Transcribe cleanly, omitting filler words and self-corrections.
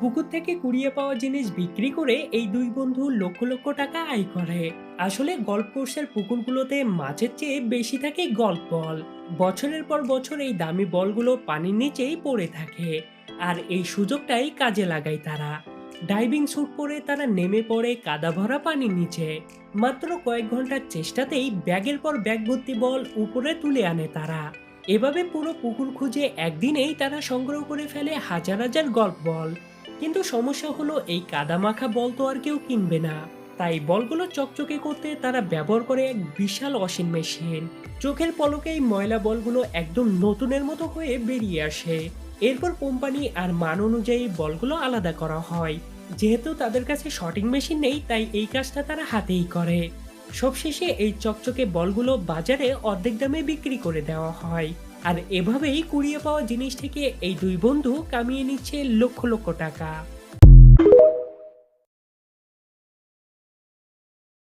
পুকুর থেকে কুড়িয়ে পাওয়া জিনিস বিক্রি করে এই দুই বন্ধু লক্ষ লক্ষ টাকা আয় করে। আসলে গল্ফ কোর্সের পুকুরগুলোতে মাছের চেয়ে বেশি থাকে গল্ফ বল। বছরের পর বছর এই দামি বলগুলো পানির নিচেই পড়ে থাকে। আর এই সুযোগটাই কাজে লাগায় তারা। ডাইভিং স্যুট পরে তারা নেমে পড়ে কাদা ভরা পানির নিচে। মাত্র কয়েক ঘন্টার চেষ্টাতেই ব্যাগের পর ব্যাগ ভর্তি বল উপরে তুলে আনে তারা। এভাবে পুরো পুকুর খুঁজে একদিনেই তারা সংগ্রহ করে ফেলে হাজার হাজার গল্ফ বল। কিন্তু সমস্যা হলো এই কাদামাখা বল তো আর কেউ কিনবে না। তাই বলগুলো চকচকে করতে তারা ব্যবহার করে এক বিশাল ওয়াশিং মেশিন। চোখের পলকেই ময়লা বলগুলো একদম নতুনের মতো হয়ে বেরিয়ে আসে। এরপর কোম্পানি আর মান অনুযায়ী বলগুলো আলাদা করা হয়। যেহেতু তাদের কাছে শটিং মেশিন নেই, তাই এই কাজটা তারা হাতেই করে। সবশেষে এই চকচকে বলগুলো বাজারে অর্ধেক দামে বিক্রি করে দেওয়া হয়। আর এভাবেই কুড়িয়ে পাওয়া জিনিস থেকে এই দুই বন্ধু কামিয়ে নিচ্ছে লক্ষ লক্ষ টাকা।